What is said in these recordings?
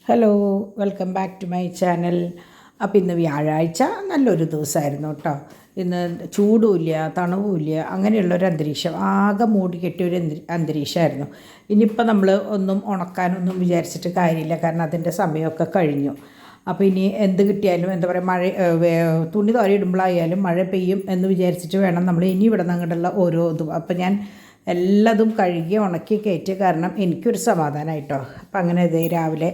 Hello, welcome back to my channel. അപ്പോൾ ഇന്ന് വ്യാഴാഴ്ച നല്ലൊരു ദിവസമായിരുന്നു കേട്ടോ. ഇന്ന് ചൂടുമില്ല തണുവുമില്ല, അങ്ങനെയുള്ളൊരു അന്തരീക്ഷം, ആകെ മൂടി കെട്ടിയൊരു അന്തരീക്ഷമായിരുന്നു. ഇനിയിപ്പോൾ നമ്മൾ ഒന്നും ഉണക്കാനൊന്നും വിചാരിച്ചിട്ട് കാര്യമില്ല, കാരണം അതിൻ്റെ സമയമൊക്കെ കഴിഞ്ഞു. അപ്പോൾ ഇനി എന്ത് കിട്ടിയാലും എന്താ പറയുക, തുണി തോരയിടുമ്പോഴായാലും മഴ പെയ്യും എന്ന് വിചാരിച്ചിട്ട് വേണം നമ്മൾ ഇനി ഇവിടെ നിന്ന് അങ്ങോട്ടുള്ള ഓരോ ഇതും. അപ്പോൾ ഞാൻ എല്ലാതും കഴുകി ഉണക്കി കയറ്റി, കാരണം എനിക്കൊരു സമാധാനമായിട്ടോ. അപ്പം അങ്ങനെ ഇതേ രാവിലെ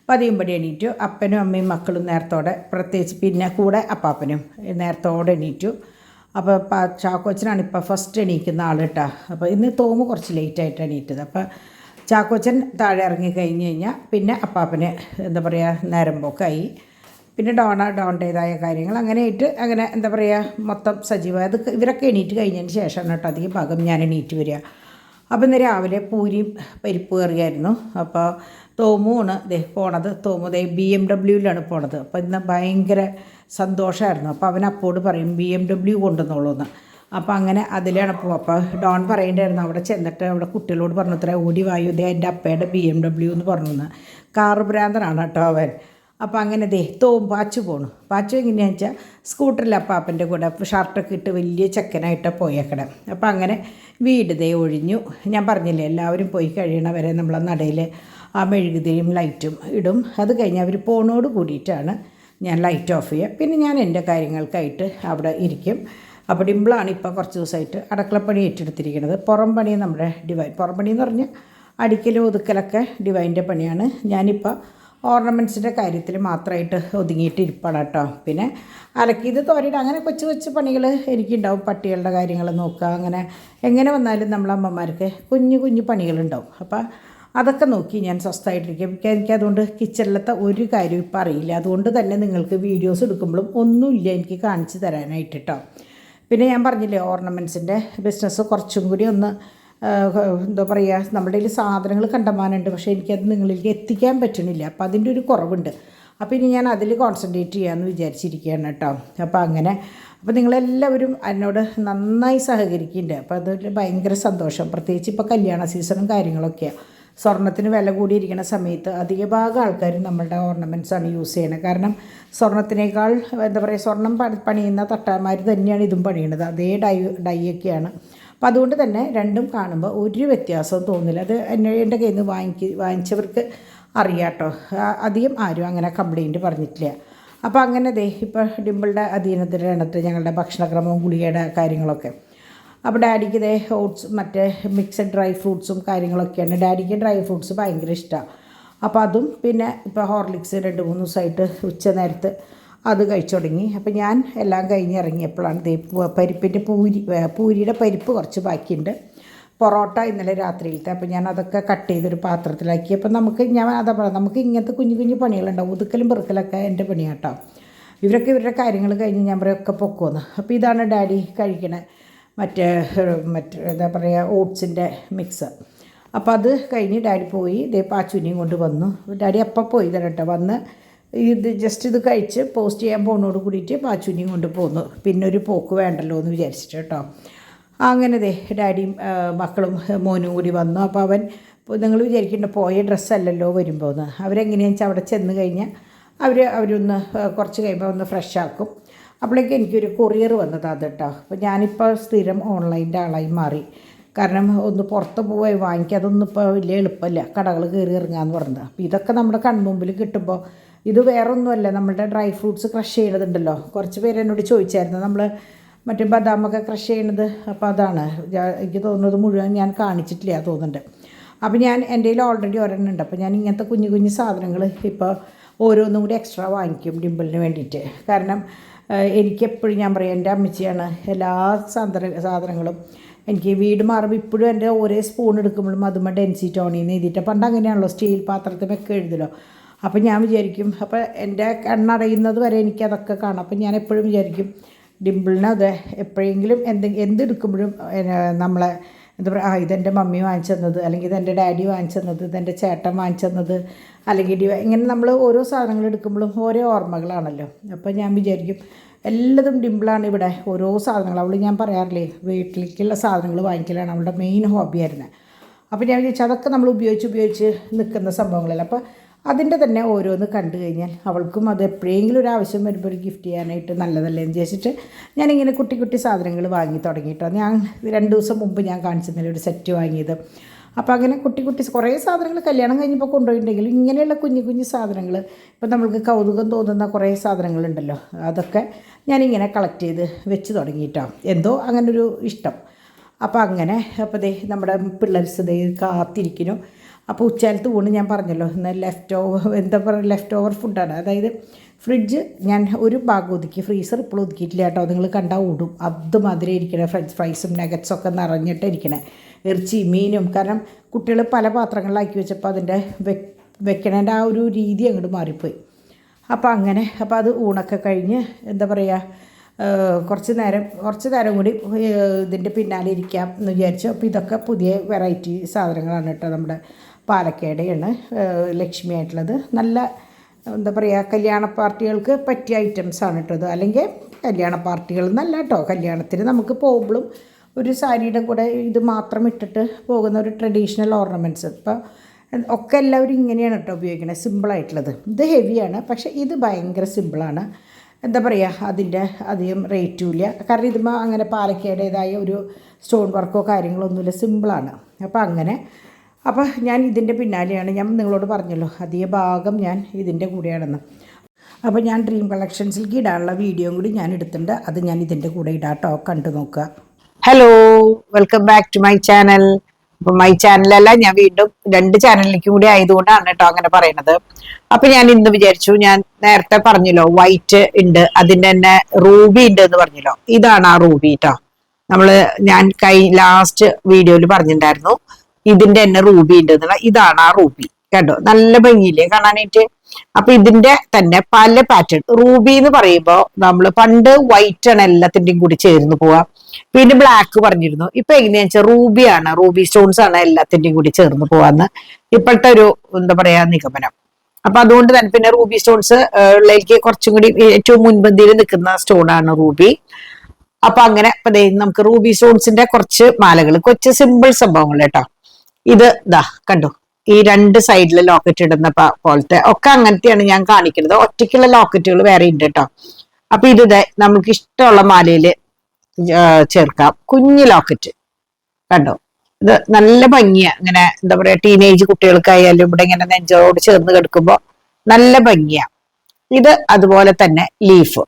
പതിയുമ്പടി എണീറ്റു. അപ്പനും അമ്മയും മക്കളും നേരത്തോടെ, പ്രത്യേകിച്ച് പിന്നെ കൂടെ അപ്പാപ്പനും നേരത്തോടെ എണീറ്റു. അപ്പോൾ ചാക്കോച്ചനാണ് ഇപ്പോൾ ഫസ്റ്റ് എണീക്കുന്ന ആൾ കേട്ടോ. അപ്പോൾ ഇന്ന് തോമ് കുറച്ച് ലേറ്റായിട്ട് എണീറ്റത്. അപ്പോൾ ചാക്കോച്ചൻ താഴെ ഇറങ്ങി കഴിഞ്ഞ് കഴിഞ്ഞാൽ പിന്നെ അപ്പാപ്പന് എന്താ പറയുക നേരം പോക്കായി. പിന്നെ ഡോണ്ടേതായ കാര്യങ്ങൾ അങ്ങനെയായിട്ട് അങ്ങനെ എന്താ പറയുക മൊത്തം സജീവമായി. അത് ഇവരൊക്കെ എണീറ്റ് കഴിഞ്ഞതിന് ശേഷമാണ് കേട്ടോ അധികം ഭാഗം ഞാൻ എണീറ്റ് വരിക. അപ്പോൾ ഇന്ന് രാവിലെ പൂരിയും പരിപ്പ് കറിയായിരുന്നു. അപ്പോൾ തോമുമാണ് പോണത്. തോമു BMW പോണത്. അപ്പോൾ ഇന്ന് ഭയങ്കര സന്തോഷമായിരുന്നു. അപ്പോൾ അവൻ അപ്പോട് പറയും BMW കൊണ്ടുവന്നോളൂന്ന്. അപ്പോൾ അങ്ങനെ അതിലാണ് പോകും. അപ്പോൾ ഡോൺ പറയേണ്ടായിരുന്നു അവിടെ ചെന്നിട്ട് അവിടെ കുട്ടികളോട് പറഞ്ഞത്ര ഓടി വായു എൻ്റെ അപ്പയുടെ BMW എന്ന് പറഞ്ഞു. കാറ് ഭ്രാന്തനാണ് കേട്ടോ അവൻ. അപ്പോൾ അങ്ങനെ പാച്ചു പോണു. പാച്ചു എങ്ങനെയാണെന്ന് വെച്ചാൽ സ്കൂട്ടറിൽ അപ്പാപ്പൻ്റെ കൂടെ ഷർട്ടൊക്കെ ഇട്ട് വലിയ ചെക്കനായിട്ട് പോയേക്കണം. അപ്പോൾ അങ്ങനെ വീട് ഒഴിഞ്ഞു. ഞാൻ പറഞ്ഞില്ലേ എല്ലാവരും പോയി കഴിയണവരെ നമ്മളെ നടയിൽ ആ മെഴുകുതിരിയും ലൈറ്റും ഇടും. അത് കഴിഞ്ഞ് അവർ പോണോട് കൂടിയിട്ടാണ് ഞാൻ ലൈറ്റ് ഓഫ് ചെയ്യുക. പിന്നെ ഞാൻ എൻ്റെ കാര്യങ്ങൾക്കായിട്ട് അവിടെ ഇരിക്കും. അപ്പോൾ ഡിമ്പിളാണ് ഇപ്പോൾ കുറച്ച് ദിവസമായിട്ട് അടുക്കളപ്പണി ഏറ്റെടുത്തിരിക്കുന്നത്. പുറം പണി നമ്മുടെ ഡിവൈൻ, പുറം പണി എന്ന് പറഞ്ഞാൽ അടിക്കലും ഒതുക്കലൊക്കെ ഡിവൈൻ്റെ പണിയാണ്. ഞാനിപ്പോൾ ഓർണമെൻറ്റ്സിൻ്റെ കാര്യത്തിൽ മാത്രമായിട്ട് ഒതുങ്ങിയിട്ട് ഇരിപ്പാണ് കേട്ടോ. പിന്നെ അലക്കിയത് തോരയിടുക, അങ്ങനെ കൊച്ചു കൊച്ചു പണികൾ എനിക്കുണ്ടാവും. പട്ടികളുടെ കാര്യങ്ങൾ നോക്കുക, അങ്ങനെ എങ്ങനെ വന്നാലും നമ്മളമ്മമാർക്ക് കുഞ്ഞു കുഞ്ഞു പണികളുണ്ടാവും. അപ്പോൾ അതൊക്കെ നോക്കി ഞാൻ സ്വസ്ഥമായിട്ടിരിക്കും. എനിക്കതുകൊണ്ട് കിച്ചണിലത്തെ ഒരു കാര്യം ഇപ്പോൾ അറിയില്ല. അതുകൊണ്ട് തന്നെ നിങ്ങൾക്ക് വീഡിയോസ് എടുക്കുമ്പോഴും ഒന്നുമില്ല എനിക്ക് കാണിച്ചു തരാനായിട്ട് കേട്ടോ. പിന്നെ ഞാൻ പറഞ്ഞില്ലേ ഓർണമെൻറ്റ്സിൻ്റെ ബിസിനസ് കുറച്ചും കൂടി ഒന്ന് എന്താ പറയുക, നമ്മുടെ കയ്യിൽ സാധനങ്ങൾ കണ്ടമാനുണ്ട്, പക്ഷേ എനിക്കത് നിങ്ങളിലേക്ക് എത്തിക്കാൻ പറ്റണില്ല. അപ്പോൾ അതിൻ്റെ ഒരു കുറവുണ്ട്. അപ്പോൾ ഇനി ഞാൻ അതിൽ കോൺസെൻട്രേറ്റ് ചെയ്യാമെന്ന് വിചാരിച്ചിരിക്കുകയാണ് കേട്ടോ. അപ്പോൾ അങ്ങനെ അപ്പോൾ നിങ്ങളെല്ലാവരും എന്നോട് നന്നായി സഹകരിക്കുന്നുണ്ട്. അപ്പോൾ അതിൽ ഭയങ്കര സന്തോഷം. പ്രത്യേകിച്ച് ഇപ്പോൾ കല്യാണ സീസണും കാര്യങ്ങളൊക്കെയാണ്. സ്വർണ്ണത്തിന് വില കൂടിയിരിക്കുന്ന സമയത്ത് അധിക ഭാഗം ആൾക്കാരും നമ്മളുടെ ഓർണമെൻറ്റ്സാണ് യൂസ് ചെയ്യണത്. കാരണം സ്വർണ്ണത്തിനേക്കാൾ എന്താ പറയുക, സ്വർണ്ണം പണിയുന്ന തട്ടാന്മാർ തന്നെയാണ് ഇതും പണിയുന്നത്. അതേ ഡൈയൊക്കെയാണ്. അപ്പോൾ അതുകൊണ്ട് തന്നെ രണ്ടും കാണുമ്പോൾ ഒരു വ്യത്യാസവും തോന്നില്ല. അത് എൻ്റെ കയ്യിൽ നിന്ന് വാങ്ങിച്ചവർക്ക് അറിയാം കേട്ടോ. അധികം ആരും അങ്ങനെ കംപ്ലയിൻറ്റ് പറഞ്ഞിട്ടില്ല. അപ്പോൾ അങ്ങനെ ഇപ്പോൾ ഡിമ്പിളുടെ അധീനത്തിലാണ് ഞങ്ങളുടെ ഭക്ഷണക്രമവും ഗുളികയുടെ കാര്യങ്ങളൊക്കെ. അപ്പോൾ ഡാഡിക്ക് ഓട്സ് മറ്റേ മിക്സഡ് ഡ്രൈ ഫ്രൂട്ട്സും കാര്യങ്ങളൊക്കെയാണ്. ഡാഡിക്ക് ഡ്രൈ ഫ്രൂട്ട്സ് ഭയങ്കര ഇഷ്ടമാണ്. അപ്പോൾ അതും പിന്നെ ഇപ്പോൾ ഹോർലിക്സ് 2-3 ദിവസമായിട്ട് ഉച്ച നേരത്ത് അത് കഴിച്ചു തുടങ്ങി. അപ്പോൾ ഞാൻ എല്ലാം കഴിഞ്ഞിറങ്ങിയപ്പോഴാണ് പരിപ്പിൻ്റെ പൂരിയുടെ പരിപ്പ് കുറച്ച് ബാക്കിയുണ്ട്. പൊറോട്ട ഇന്നലെ രാത്രിയിലത്തെ. അപ്പോൾ ഞാൻ അതൊക്കെ കട്ട് ചെയ്തൊരു പാത്രത്തിലാക്കി. അപ്പോൾ ഞാൻ അതാ പറയാം, നമുക്ക് ഇങ്ങനത്തെ കുഞ്ഞു കുഞ്ഞു പണികളുണ്ടാവും. ഒതുക്കലും പെറുക്കലൊക്കെ എൻ്റെ പണിയാട്ടോ. ഇവരൊക്കെ ഇവരുടെ കാര്യങ്ങൾ കഴിഞ്ഞ് ഞാൻ പറയൊക്കെ പൊക്കുമെന്ന്. അപ്പോൾ ഇതാണ് ഡാഡി കഴിക്കണേ മറ്റേ എന്താ പറയുക ഓട്സിൻ്റെ മിക്സ്. അപ്പോൾ അത് കഴിഞ്ഞ് ഡാഡി പോയി പാച്ചുവിനെയും കൊണ്ട് വന്നു. ഡാഡി അപ്പം പോയി കേട്ടോ. വന്ന് ഇത് കഴിച്ച് പോസ്റ്റ് ചെയ്യാൻ പോകുന്നതോട് കൂടിയിട്ട് പാച്ചുവിനെയും കൊണ്ട് പോന്നു. പിന്നെ ഒരു പോക്ക് വേണ്ടല്ലോ എന്ന് വിചാരിച്ചിട്ട് കേട്ടോ. അങ്ങനെ ഡാഡിയും മക്കളും മോനും കൂടി വന്നു. അപ്പോൾ അവൻ നിങ്ങൾ വിചാരിക്കേണ്ട പോയ ഡ്രസ്സല്ലല്ലോ വരുമ്പോൾ എന്ന്. അവരെങ്ങനെയാണെന്ന് വെച്ചാൽ അവിടെ ചെന്ന് കഴിഞ്ഞാൽ അവരൊന്ന് കുറച്ച് കഴിയുമ്പോൾ ഒന്ന് ഫ്രഷ് ആക്കും. അപ്പോഴേക്കും എനിക്കൊരു കൊറിയർ വന്നത് അത് കേട്ടോ. അപ്പോൾ ഞാനിപ്പോൾ സ്ഥിരം ഓൺലൈൻ്റെ ആളായി മാറി. കാരണം ഒന്ന് പുറത്ത് പോയി വാങ്ങിക്കുക അതൊന്നും ഇപ്പോൾ വലിയ എളുപ്പമല്ല, കടകൾ കയറി ഇറങ്ങാമെന്ന് പറഞ്ഞത്. അപ്പോൾ ഇതൊക്കെ നമ്മുടെ കൺമുമ്പിൽ കിട്ടുമ്പോൾ ഇത് വേറൊന്നുമല്ല, നമ്മളുടെ ഡ്രൈ ഫ്രൂട്ട്സ് ക്രഷ് ചെയ്യണതുണ്ടല്ലോ. കുറച്ച് പേര് എന്നോട് ചോദിച്ചായിരുന്നു നമ്മൾ മറ്റേ ബദാമൊക്കെ ക്രഷ് ചെയ്യണത്. അപ്പോൾ അതാണ് എനിക്ക് തോന്നുന്നത്, മുഴുവൻ ഞാൻ കാണിച്ചിട്ടില്ല തോന്നുന്നുണ്ട്. അപ്പോൾ ഞാൻ എൻ്റെ കയ്യിൽ ഓൾറെഡി ഒരെണ്ണം ഉണ്ട്. അപ്പോൾ ഞാൻ ഇങ്ങനത്തെ കുഞ്ഞു കുഞ്ഞു സാധനങ്ങൾ ഇപ്പോൾ ഓരോന്നും കൂടി എക്സ്ട്രാ വാങ്ങിക്കും ഡിമ്പിളിന് വേണ്ടിയിട്ട്. കാരണം എനിക്കെപ്പോഴും ഞാൻ പറയും, എൻ്റെ അമ്മച്ചിയാണ് എല്ലാ സാധനങ്ങളും എനിക്ക് വീട് മാറുമ്പോൾ ഇപ്പോഴും എൻ്റെ ഒരേ സ്പൂൺ എടുക്കുമ്പോഴും അതുമ്പോൾ ഡെൻസി ടോണിന്ന് എഴുതിയിട്ട്, പണ്ട് അങ്ങനെയാണല്ലോ സ്റ്റീൽ പാത്രത്തിലൊക്കെ എഴുതല്ലോ. അപ്പോൾ ഞാൻ വിചാരിക്കും, അപ്പോൾ എൻ്റെ കണ്ണടയുന്നത് വരെ എനിക്കതൊക്കെ കാണാം. അപ്പോൾ ഞാൻ എപ്പോഴും വിചാരിക്കും ഡിമ്പിളിന് അത് എപ്പോഴെങ്കിലും എന്തെടുക്കുമ്പോഴും നമ്മളെ എന്താ പറയുക, ഇതെൻ്റെ മമ്മി വാങ്ങിച്ചു തന്നത്, അല്ലെങ്കിൽ ഇതെൻ്റെ ഡാഡി വാങ്ങിച്ചു തന്നത്, ഇതെൻ്റെ ചേട്ടൻ വാങ്ങിച്ചു തന്നത്, അല്ലെങ്കിൽ ഇങ്ങനെ നമ്മൾ ഓരോ സാധനങ്ങൾ എടുക്കുമ്പോഴും ഓരോ ഓർമ്മകളാണല്ലോ. അപ്പോൾ ഞാൻ വിചാരിക്കും എല്ലാതും ഡിമ്പിളാണ് ഇവിടെ ഓരോ സാധനങ്ങൾ. അവൾ ഞാൻ പറയാറില്ലേ വീട്ടിലേക്കുള്ള സാധനങ്ങൾ വാങ്ങിക്കലാണ് അവളുടെ മെയിൻ ഹോബിയായിരുന്നത്. അപ്പോൾ ഞാൻ വിചാരിച്ചു അതൊക്കെ നമ്മൾ ഉപയോഗിച്ച് നിൽക്കുന്ന സംഭവങ്ങളല്ല. അപ്പോൾ അതിൻ്റെ തന്നെ ഓരോന്ന് കണ്ടു കഴിഞ്ഞാൽ അവൾക്കും അത് എപ്പോഴെങ്കിലും ഒരു ആവശ്യം വരുമ്പോൾ ഒരു ഗിഫ്റ്റ് ചെയ്യാനായിട്ട് നല്ലതല്ലേ എന്ന് വിചാരിച്ചിട്ട് ഞാനിങ്ങനെ കുട്ടി കുട്ടി സാധനങ്ങൾ വാങ്ങി തുടങ്ങിയിട്ടോ. ഞാൻ 2 ദിവസം മുമ്പ് ഞാൻ കാണിച്ചിരുന്നില്ല ഒരു സെറ്റ് വാങ്ങിയത്. അപ്പോൾ അങ്ങനെ കുട്ടി കുട്ടി കുറേ സാധനങ്ങൾ കല്യാണം കഴിഞ്ഞപ്പോൾ കൊണ്ടുപോയിട്ടുണ്ടെങ്കിലും ഇങ്ങനെയുള്ള കുഞ്ഞു കുഞ്ഞു സാധനങ്ങൾ ഇപ്പം നമ്മൾക്ക് കൗതുകം തോന്നുന്ന കുറേ സാധനങ്ങളുണ്ടല്ലോ, അതൊക്കെ ഞാനിങ്ങനെ കളക്ട് ചെയ്ത് വെച്ച് തുടങ്ങിയിട്ടോ. എന്തോ അങ്ങനൊരു ഇഷ്ടം. അപ്പോൾ അങ്ങനെ അപ്പോൾ ദേ നമ്മുടെ പിള്ളേർസ് ദേ കാത്തിരിക്കുന്നു. അപ്പോൾ ഉച്ചകാലത്ത് ഊണ് ഞാൻ പറഞ്ഞല്ലോ, ഇന്ന് ലെഫ്റ്റ് ഓവർ ഫുഡാണ്. അതായത് ഫ്രിഡ്ജ് ഞാൻ ഒരു ഭാഗം ഒതുക്കി, ഫ്രീസർ ഇപ്പോൾ ഒതുക്കിയിട്ടില്ല കേട്ടോ. നിങ്ങൾ കണ്ടാൽ ഓടും അതുമാതിരി ഇരിക്കണേ. ഫ്രഞ്ച് ഫ്രൈസും നഗറ്റ്സൊക്കെ നിറഞ്ഞിട്ട് ഇരിക്കണേ, ഇറച്ചി മീനും. കാരണം കുട്ടികൾ പല പാത്രങ്ങളിലാക്കി വെച്ചപ്പോൾ അതിൻ്റെ വെക്കണേൻ്റെ ആ ഒരു രീതി അങ്ങോട്ട് മാറിപ്പോയി. അപ്പോൾ അങ്ങനെ അത് ഊണൊക്കെ കഴിഞ്ഞ് എന്താ പറയുക, കുറച്ച് നേരം കൂടി ഇതിൻ്റെ പിന്നാലെ ഇരിക്കാം എന്ന് വിചാരിച്ചു. അപ്പോൾ ഇതൊക്കെ പുതിയ വെറൈറ്റി സാധനങ്ങളാണ് കേട്ടോ. നമ്മുടെ പാലക്കയുടെയാണ് ലക്ഷ്മി ആയിട്ടുള്ളത്. നല്ല എന്താ പറയുക, കല്യാണ പാർട്ടികൾക്ക് പറ്റിയ ഐറ്റംസാണ് കേട്ടോ ഇത്. അല്ലെങ്കിൽ കല്യാണ പാർട്ടികൾ എന്നല്ല കേട്ടോ, കല്യാണത്തിന് നമുക്ക് പോകുമ്പോഴും ഒരു സാരിയുടെ കൂടെ ഇത് മാത്രം ഇട്ടിട്ട് പോകുന്ന ഒരു ട്രഡീഷണൽ ഓർണമെൻറ്റ്സ് ഇപ്പം ഒക്കെ എല്ലാവരും ഇങ്ങനെയാണ് കേട്ടോ ഉപയോഗിക്കുന്നത്, സിമ്പിളായിട്ടുള്ളത്. ഇത് ഹെവിയാണ്, പക്ഷേ ഇത് ഭയങ്കര സിമ്പിളാണ്. എന്താ പറയുക, അതിൻ്റെ അധികം റേറ്റും ഇല്ല. കാരണം ഇതുമ്പോൾ അങ്ങനെ പാലക്കയുടേതായ ഒരു സ്റ്റോൺ വർക്കോ കാര്യങ്ങളൊന്നുമില്ല, സിമ്പിളാണ്. അപ്പോൾ ഞാൻ ഇതിൻ്റെ പിന്നാലെയാണ്. ഞാൻ നിങ്ങളോട് പറഞ്ഞല്ലോ അധിക ഭാഗം ഞാൻ ഇതിൻ്റെ കൂടെയാണെന്ന്. അപ്പോൾ ഞാൻ ഡ്രീം കളക്ഷൻസിലേക്ക് ഇടാനുള്ള വീഡിയോയും കൂടി ഞാൻ എടുത്തിട്ടുണ്ട്. അത് ഞാൻ ഇതിൻ്റെ കൂടെ ഇടാട്ടോ, കണ്ടു നോക്കുക. Hello, welcome back to my channel. അപ്പോൾ മൈ ചാനലല്ല, ഞാൻ വീണ്ടും 2 ചാനലിലേക്കും കൂടി ആയതുകൊണ്ടാണ് കേട്ടോ അങ്ങനെ പറയണത്. അപ്പോൾ ഞാൻ ഇന്ന് വിചാരിച്ചു, ഞാൻ നേരത്തെ പറഞ്ഞല്ലോ വൈറ്റ് ഉണ്ട്, അതിൻ്റെ തന്നെ റൂബി ഉണ്ട് എന്ന് പറഞ്ഞല്ലോ. ഇതാണ് ആ റൂബി കേട്ടോ. ഞാൻ ലാസ്റ്റ് വീഡിയോയിൽ പറഞ്ഞിട്ടുണ്ടായിരുന്നു ഇതിന്റെ തന്നെ റൂബി ഉണ്ട് എന്നുള്ള. ഇതാണ് ആ റൂബി, കണ്ടോ, നല്ല ഭംഗിയില്ലേ കാണാനായിട്ട്. അപ്പൊ ഇതിന്റെ തന്നെ പല പാറ്റേൺ. റൂബി എന്ന് പറയുമ്പോൾ നമ്മൾ പണ്ട് വൈറ്റ് ആണ് എല്ലാത്തിന്റെയും കൂടി ചേർന്ന് പോവാ, പിന്നെ ബ്ലാക്ക് പറഞ്ഞിരുന്നു. ഇപ്പൊ എങ്ങനെയാ വെച്ചാൽ റൂബിയാണ്, റൂബി സ്റ്റോൺസ് ആണ് എല്ലാത്തിന്റെയും കൂടി ചേർന്ന് പോവാന്ന് ഇപ്പോഴത്തെ ഒരു എന്താ പറയാ നിഗമനം. അപ്പൊ അതുകൊണ്ട് തന്നെ പിന്നെ റൂബി സ്റ്റോൺസ് ഉള്ളിലേക്ക് കുറച്ചും കൂടി ഏറ്റവും മുൻപന്തിയിൽ നിൽക്കുന്ന സ്റ്റോണാണ് റൂബി. അപ്പൊ അങ്ങനെ നമുക്ക് റൂബി സ്റ്റോൺസിന്റെ കുറച്ച് മാലകൾ, കൊച്ചു സിമ്പിൾ സംഭവങ്ങൾ കേട്ടോ. ഇത് കണ്ടോ, ഈ 2 സൈഡിൽ ലോക്കറ്റ് ഇടുന്ന പോലത്തെ ഒക്കെ അങ്ങനത്തെയാണ് ഞാൻ കാണിക്കുന്നത്. ഒറ്റയ്ക്കുള്ള ലോക്കറ്റുകൾ വേറെ ഉണ്ട് കേട്ടോ. അപ്പൊ ഇത് നമുക്ക് ഇഷ്ടമുള്ള മാലയില് ചേർക്കാം. കുഞ്ഞു ലോക്കറ്റ് കണ്ടോ, ഇത് നല്ല ഭംഗിയാ. ഇങ്ങനെ എന്താ പറയാ, ടീനേജ് കുട്ടികൾക്കായാലും ഇവിടെ ഇങ്ങനെ നെഞ്ചോട് ചേർന്ന് കിടക്കുമ്പോ നല്ല ഭംഗിയാ. ഇത് അതുപോലെ തന്നെ ലീഫ്,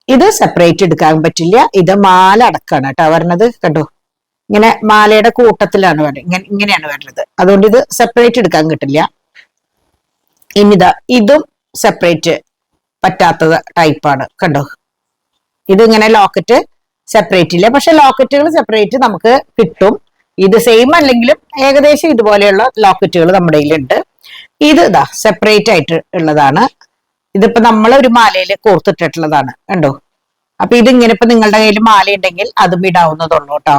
ഇത് സെപ്പറേറ്റ് എടുക്കാൻ പറ്റില്ല. ഇത് മാല അടക്കാണ് കേട്ടോ വരണത്, കണ്ടോ. ഇങ്ങനെ മാലയുടെ കൂട്ടത്തിലാണ് വരുന്നത്, ഇങ്ങനെയാണ് വരുന്നത്. അതുകൊണ്ട് ഇത് സെപ്പറേറ്റ് എടുക്കാൻ കിട്ടില്ല. ഇതും സെപ്പറേറ്റ് പറ്റാത്ത ടൈപ്പാണ്, കണ്ടോ. ഇതിങ്ങനെ ലോക്കറ്റ് സെപ്പറേറ്റ് ഇല്ല, പക്ഷെ ലോക്കറ്റുകൾ സെപ്പറേറ്റ് നമുക്ക് കിട്ടും. ഇത് സെയിം അല്ലെങ്കിലും ഏകദേശം ഇതുപോലെയുള്ള ലോക്കറ്റുകൾ നമ്മുടെ കയ്യിലുണ്ട്. ഇത് സെപ്പറേറ്റ് ആയിട്ട് ഉള്ളതാണ്. ഇതിപ്പോ നമ്മളൊരു മാലയിൽ കോർത്തിട്ടിട്ടുള്ളതാണ്, കണ്ടോ. അപ്പൊ ഇതിങ്ങനെ ഇപ്പൊ നിങ്ങളുടെ കയ്യിൽ മാല ഉണ്ടെങ്കിൽ അതും ഇടാവുന്നതുള്ളൂ കേട്ടോ.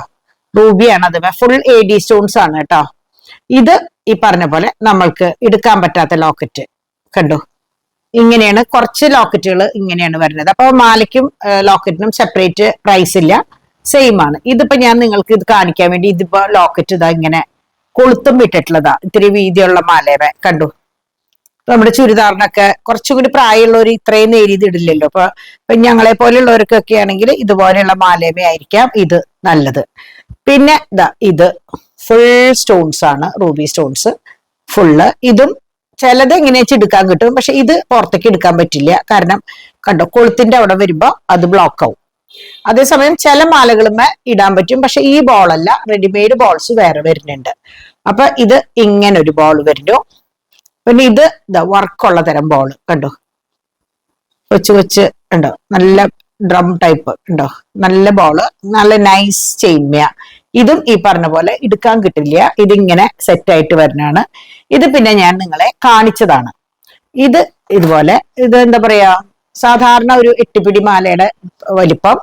റൂബിയാണ്, അത് ഫുൾ AD സ്റ്റോൺസ് ആണ് കേട്ടോ. ഇത് ഈ പറഞ്ഞ പോലെ നമ്മൾക്ക് എടുക്കാൻ പറ്റാത്ത ലോക്കറ്റ്, കണ്ടോ. ഇങ്ങനെയാണ് കുറച്ച് ലോക്കറ്റുകൾ ഇങ്ങനെയാണ് വരുന്നത്. അപ്പൊ മാലയ്ക്കും ലോക്കറ്റിനും സെപ്പറേറ്റ് പ്രൈസ് ഇല്ല, സെയിം ആണ്. ഇതിപ്പോ ഞാൻ നിങ്ങൾക്ക് ഇത് കാണിക്കാൻ വേണ്ടി ഇതിപ്പോ ലോക്കറ്റ് ഇങ്ങനെ കൊളുത്തും വിട്ടിട്ടുള്ളതാ. ഇത്തിരി വീതിയുള്ള മാലയുടെ, കണ്ടു. നമ്മുടെ ചുരിദാറിനൊക്കെ കുറച്ചും കൂടി പ്രായമുള്ളവർ ഇത്രയും നേരിയത് ഇടില്ലല്ലോ. ഇപ്പൊ ഞങ്ങളെ പോലെയുള്ളവർക്കൊക്കെ ആണെങ്കിൽ ഇതുപോലെയുള്ള മാലേമേ ആയിരിക്കാം ഇത് നല്ലത്. പിന്നെ ഇത് ഫുൾ സ്റ്റോൺസ് ആണ്, റൂബി സ്റ്റോൺസ് ഫുള്ള്. ഇതും ചിലത് എങ്ങനെ വെച്ച് എടുക്കാൻ കിട്ടും, പക്ഷെ ഇത് പുറത്തേക്ക് എടുക്കാൻ പറ്റില്ല. കാരണം കണ്ടോ, കൊളുത്തിന്റെ അവിടെ വരുമ്പോ അത് ബ്ലോക്ക് ആവും. അതേസമയം ചില മാലകളുമേ ഇടാൻ പറ്റും, പക്ഷെ ഈ ബോളല്ല, റെഡിമെയ്ഡ് ബോൾസ് വേറെ വരുന്നുണ്ട്. അപ്പൊ ഇത് ഇങ്ങനെ ഒരു ബോൾ വരുന്നു. പിന്നെ ഇത് വർക്കുള്ള തരം ബോൾ, കണ്ടോ, വെച്ച് ഉണ്ടോ, നല്ല ഡ്രം ടൈപ്പ് ഉണ്ടോ, നല്ല ബോള്, നല്ല നൈസ് ചെയിൻമയ. ഇതും ഈ പറഞ്ഞ പോലെ എടുക്കാൻ കിട്ടില്ല, ഇതിങ്ങനെ സെറ്റ് ആയിട്ട് വരുന്നതാണ്. ഇത് പിന്നെ ഞാൻ നിങ്ങളെ കാണിച്ചതാണ്. ഇതുപോലെ ഇത് എന്താ പറയാ, സാധാരണ ഒരു 8 പിടി മാലയുടെ വലിപ്പം.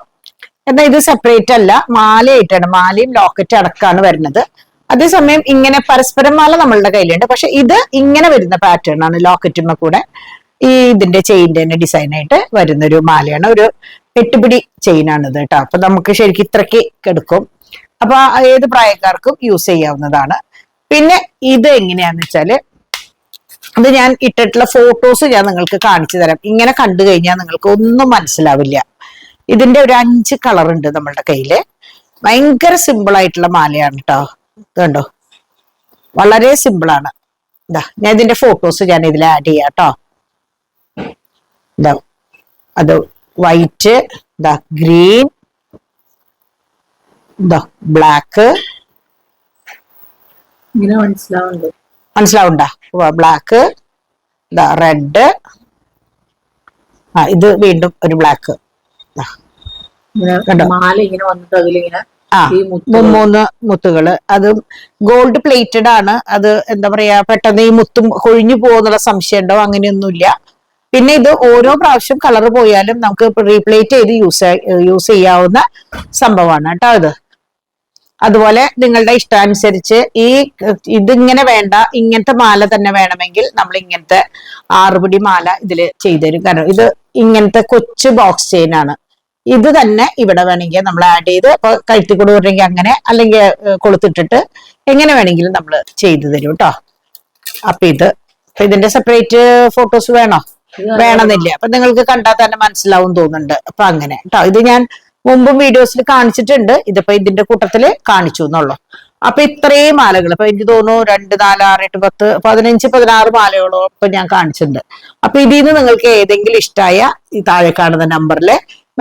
എന്നാൽ ഇത് സെപ്പറേറ്റ് അല്ല, മാലയായിട്ടാണ്, മാലയും ലോക്കറ്റ് അടക്കാണ് വരുന്നത്. അതേസമയം ഇങ്ങനെ പരസ്പരം മാല നമ്മളുടെ കയ്യിലുണ്ട്, പക്ഷെ ഇത് ഇങ്ങനെ വരുന്ന പാറ്റേൺ ആണ്. ലോക്കറ്റുമ്മ കൂടെ ഇതിന്റെ ചെയിൻ്റെ തന്നെ ഡിസൈൻ ആയിട്ട് വരുന്ന ഒരു മാലയാണ്. ഒരു 8 പിടി ചെയിനാണിത് കേട്ടോ. അപ്പൊ നമുക്ക് ശരിക്കും ഇത്രയ്ക്ക് എടുക്കും. അപ്പൊ ഏത് പ്രായക്കാർക്കും യൂസ് ചെയ്യാവുന്നതാണ്. പിന്നെ ഇത് എങ്ങനെയാന്ന് വെച്ചാല് അത് ഞാൻ ഇട്ടിട്ടുള്ള ഫോട്ടോസ് ഞാൻ നിങ്ങൾക്ക് കാണിച്ചു തരാം. ഇങ്ങനെ കണ്ടു കഴിഞ്ഞാൽ നിങ്ങൾക്ക് ഒന്നും മനസ്സിലാവില്ല. ഇതിന്റെ ഒരു 5 കളർ ഉണ്ട് നമ്മളുടെ കയ്യില്. ഭയങ്കര സിമ്പിൾ ആയിട്ടുള്ള മാലയാണ് കേട്ടോ. കണ്ടോ, വളരെ സിമ്പിളാണ്. ഇതാ ഞാൻ ഇതിന്റെ ഫോട്ടോസ് ഞാൻ ഇതിൽ ആഡ് ചെയ്യാം കേട്ടോ. ഇതാ അത് വൈറ്റ്, ഇതാ ഗ്രീൻ, ഇതാ ബ്ലാക്ക്. ഇങ്ങനെ മനസ്സിലാവുണ്ടോ? ബ്ലാക്ക്, ഇതാ റെഡ്, ഇത് വീണ്ടും ഒരു ബ്ലാക്ക്. മാല ഇങ്ങനെ വന്നിട്ട് അതിലിങ്ങനെ 3 മുത്തുകള്. അത് ഗോൾഡ് പ്ലേറ്റഡ് ആണ്. അത് എന്താ പറയാ, പെട്ടെന്ന് ഈ മുത്തും കൊഴിഞ്ഞു പോകുന്നുള്ള സംശയം ഉണ്ടോ? അങ്ങനെയൊന്നുമില്ല. പിന്നെ ഇത് ഓരോ പ്രാവശ്യം കളർ പോയാലും നമുക്ക് റീപ്ലേറ്റ് ചെയ്ത് യൂസ് ചെയ്യാവുന്ന സംഭവമാണ് കേട്ടോ ഇത്. അതുപോലെ നിങ്ങളുടെ ഇഷ്ടാനുസരിച്ച് ഇതിങ്ങനെ വേണ്ട, ഇങ്ങനത്തെ മാല തന്നെ വേണമെങ്കിൽ നമ്മൾ ഇങ്ങനത്തെ 6 പിടി മാല ഇതിൽ ചെയ്തുതരും. കാരണം ഇത് ഇങ്ങനത്തെ കൊച്ചു ബോക്സ് ചെയിൻ ആണ്. ഇത് തന്നെ ഇവിടെ വേണമെങ്കിൽ നമ്മൾ ആഡ് ചെയ്ത് കഴുത്തിക്കൂടെ വിടണമെങ്കിൽ അങ്ങനെ, അല്ലെങ്കിൽ കൊളുത്തിട്ടിട്ട് എങ്ങനെ വേണമെങ്കിലും നമ്മൾ ചെയ്തു തരും കേട്ടോ. അപ്പൊ ഇതിന്റെ സെപ്പറേറ്റ് ഫോട്ടോസ് വേണമെന്നില്ല. അപ്പൊ നിങ്ങൾക്ക് കണ്ടാൽ തന്നെ മനസ്സിലാവും തോന്നുന്നുണ്ട്. അപ്പൊ അങ്ങനെ കേട്ടോ. ഇത് ഞാൻ മുമ്പും വീഡിയോസിൽ കാണിച്ചിട്ടുണ്ട്. ഇതിപ്പോ ഇതിന്റെ കൂട്ടത്തില് കാണിച്ചു എന്നുള്ളൂ. അപ്പൊ ഇത്രയും മാലകൾ ഇപ്പൊ എനിക്ക് തോന്നുന്നു 2, 4, 6, 8, 10, 15, 16 മാലകളോ ഇപ്പൊ ഞാൻ കാണിച്ചിട്ടുണ്ട്. അപ്പൊ ഇതിൽ നിന്ന് നിങ്ങൾക്ക് ഏതെങ്കിലും ഇഷ്ടമായ ഈ താഴെ കാണുന്ന നമ്പറിൽ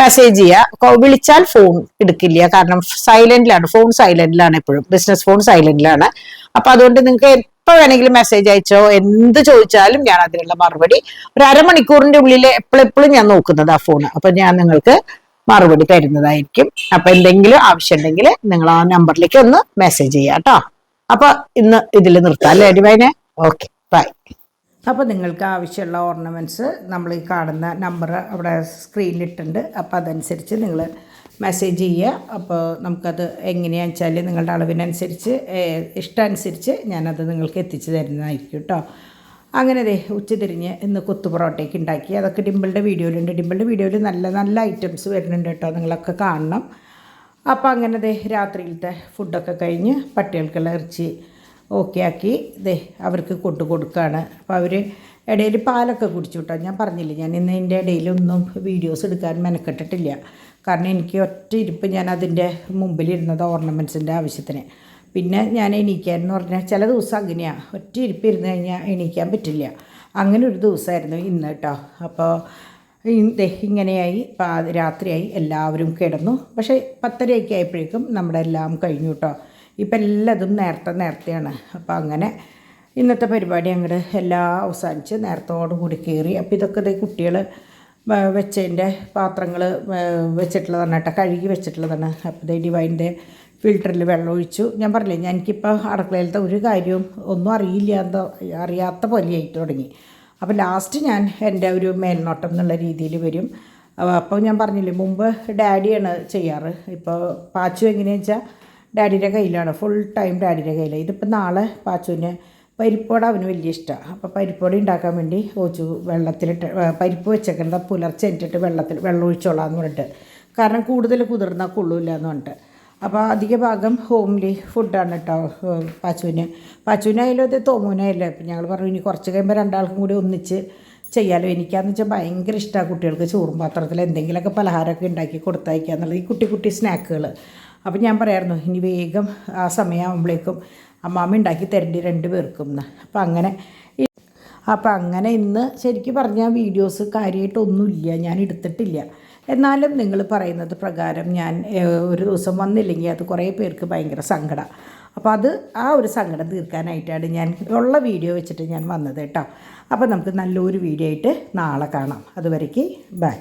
മെസ്സേജ് ചെയ്യുക. വിളിച്ചാൽ ഫോൺ എടുക്കില്ല, കാരണം സൈലന്റിലാണ്, ഫോൺ സൈലന്റിലാണ് എപ്പോഴും, ബിസിനസ് ഫോൺ സൈലന്റിലാണ്. അപ്പൊ അതുകൊണ്ട് നിങ്ങൾക്ക് എപ്പോ വേണമെങ്കിലും മെസ്സേജ് അയച്ചോ, എന്ത് ചോദിച്ചാലും ഞാൻ അതിനുള്ള മറുപടി ഒരു അരമണിക്കൂറിന്റെ ഉള്ളിൽ എപ്പോഴെപ്പോഴും ഞാൻ നോക്കുന്നത് ആ ഫോൺ. അപ്പൊ ഞാൻ നിങ്ങൾക്ക് മറുപടി തരുന്നതായിരിക്കും. അപ്പൊ എന്തെങ്കിലും ആവശ്യം ഉണ്ടെങ്കിൽ നിങ്ങൾ ആ നമ്പറിലേക്ക് ഒന്ന് മെസ്സേജ് ചെയ്യാം കേട്ടോ. അപ്പൊ ഇന്ന് ഇതിൽ നിർത്താം അല്ലേ ഡിവൈനെ? Okay, by. അപ്പോൾ നിങ്ങൾക്ക് ആവശ്യമുള്ള ഓർണമെൻറ്റ്സ് നമ്മൾ ഈ കാണുന്ന നമ്പർ അവിടെ സ്ക്രീനിലിട്ടുണ്ട്. അപ്പോൾ അതനുസരിച്ച് നിങ്ങൾ മെസ്സേജ് ചെയ്യുക. അപ്പോൾ നമുക്കത് എങ്ങനെയാണെന്ന് വെച്ചാൽ നിങ്ങളുടെ അളവിനനുസരിച്ച് ഇഷ്ടമനുസരിച്ച് ഞാനത് നിങ്ങൾക്ക് എത്തിച്ചു തരുന്നതായിരിക്കും കേട്ടോ. അങ്ങനെ ഉച്ചതിരിഞ്ഞ് ഇന്ന് കൊത്തു പൊറോട്ടയ്ക്ക് ഉണ്ടാക്കി. അതൊക്കെ ഡിമ്പിളുടെ വീഡിയോയിലുണ്ട്. ഡിമ്പിളുടെ വീഡിയോയിൽ നല്ല നല്ല ഐറ്റംസ് വരുന്നുണ്ട് കേട്ടോ, നിങ്ങളൊക്കെ കാണണം. അപ്പോൾ അങ്ങനെ രാത്രിയിലത്തെ ഫുഡൊക്കെ കഴിഞ്ഞ് പട്ടികൾക്കുള്ള ഇറച്ചി ഓക്കെ ആക്കി അവർക്ക് കൊടുക്കുകയാണ്. അപ്പോൾ അവർ ഇടയിൽ പാലൊക്കെ കുടിച്ചു കേട്ടോ. ഞാൻ പറഞ്ഞില്ലേ, ഞാൻ ഇന്ന് ഇതിൻ്റെ ഇടയിലൊന്നും വീഡിയോസ് എടുക്കാൻ മെനക്കെട്ടിട്ടില്ല. കാരണം എനിക്ക് ഒറ്റ ഇരിപ്പ് ഞാൻ അതിൻ്റെ മുമ്പിലിരുന്നത് ഓർണമെൻറ്റ്സിൻ്റെ ആവശ്യത്തിന്. പിന്നെ ഞാൻ എണീക്കാനെന്ന് പറഞ്ഞാൽ ചില ദിവസം അങ്ങനെയാണ്, ഒറ്റ ഇരിപ്പ് ഇരുന്ന് കഴിഞ്ഞാൽ എണീക്കാൻ പറ്റില്ല. അങ്ങനെ ഒരു ദിവസമായിരുന്നു ഇന്ന് കേട്ടോ. അപ്പോൾ ഇങ്ങനെയായി, രാത്രിയായി, എല്ലാവരും കിടന്നു. പക്ഷേ 10:30 ആയപ്പോഴേക്കും നമ്മുടെ എല്ലാം കഴിഞ്ഞു കേട്ടോ. ഇപ്പം എല്ലാതും നേരത്തെയാണ്. അപ്പോൾ അങ്ങനെ ഇന്നത്തെ പരിപാടി അങ്ങോട്ട് എല്ലാം അവസാനിച്ച് നേരത്തോടുകൂടി കയറി. അപ്പോൾ ഇതൊക്കെ കുട്ടികൾ വെച്ചതിൻ്റെ പാത്രങ്ങൾ വെച്ചിട്ടുള്ളതാണ് കേട്ടോ, കഴുകി വെച്ചിട്ടുള്ളതാണ്. അപ്പോൾ ഡിവൈൻ്റെ ഫിൽറ്ററിൽ വെള്ളം ഒഴിച്ചു. ഞാൻ പറഞ്ഞില്ലേ, എനിക്കിപ്പോൾ അടുക്കളയിലത്തെ ഒരു കാര്യവും ഒന്നും അറിയാത്ത പോലെയായിട്ട് തുടങ്ങി. അപ്പോൾ ലാസ്റ്റ് ഞാൻ എൻ്റെ ഒരു മേൽനോട്ടം എന്നുള്ള രീതിയിൽ വരും. അപ്പോൾ ഞാൻ പറഞ്ഞില്ലേ, മുമ്പ് ഡാഡിയാണ് ചെയ്യാറ്. ഇപ്പോൾ പാച്ചു എങ്ങനെയാണെന്ന് വെച്ചാൽ ഡാഡിയുടെ കയ്യിലാണ്, ഫുൾ ടൈം ഡാഡിയുടെ കയ്യിലാണ്. ഇതിപ്പോൾ നാളെ പാച്ചുവിന് പരിപ്പോട അവന് വലിയ ഇഷ്ടമാണ്. അപ്പോൾ പരിപ്പോട ഉണ്ടാക്കാൻ വേണ്ടി വെള്ളത്തിലിട്ട് പരിപ്പ് വെച്ചേക്കുന്നത് പുലർച്ചെ ഇട്ടിട്ട് വെള്ളം ഒഴിച്ചോളാന്ന് പറഞ്ഞിട്ട്, കാരണം കൂടുതൽ കുതിർന്നാൽ കൊള്ളൂല്ല എന്ന് പറഞ്ഞിട്ട്. അപ്പോൾ അധിക ഭാഗം ഹോംലി ഫുഡാണ് കേട്ടോ പാച്ചുവിനായാലും അത് തോമൂനായാലും. അപ്പം ഞങ്ങൾ പറഞ്ഞു ഇനി കുറച്ച് കഴിയുമ്പോൾ രണ്ടാൾക്കും കൂടി ഒന്നിച്ച് ചെയ്യാമല്ലോ. എനിക്കാന്ന് വെച്ചാൽ ഭയങ്കര ഇഷ്ടമാണ് കുട്ടികൾക്ക് ചോറും പാത്രത്തിൽ എന്തെങ്കിലുമൊക്കെ പലഹാരമൊക്കെ ഉണ്ടാക്കി കൊടുത്തയക്കുക എന്നുള്ളത്, ഈ കുട്ടി സ്നാക്കുകൾ. അപ്പം ഞാൻ പറയായിരുന്നു ഇനി വേഗം ആ സമയമാകുമ്പോഴേക്കും അമ്മാമ്മ ഉണ്ടാക്കി തരേണ്ടി 2 പേർക്കും എന്ന്. അപ്പം അങ്ങനെ ഇന്ന് ശരിക്കും പറഞ്ഞാൽ വീഡിയോസ് കാര്യമായിട്ടൊന്നുമില്ല, ഞാൻ എടുത്തിട്ടില്ല. എന്നാലും നിങ്ങൾ പറയുന്നത് പ്രകാരം ഞാൻ ഒരു ദിവസം വന്നില്ലെങ്കിൽ അത് കുറേ പേർക്ക് ഭയങ്കര സങ്കടമാണ്. അപ്പോൾ ആ ഒരു സങ്കടം തീർക്കാനായിട്ടാണ് ഞാൻ ഉള്ള വീഡിയോ വെച്ചിട്ട് ഞാൻ വന്നത് കേട്ടോ. അപ്പോൾ നമുക്ക് നല്ലൊരു വീഡിയോ ആയിട്ട് നാളെ കാണാം. അതുവരേക്ക് ബൈ.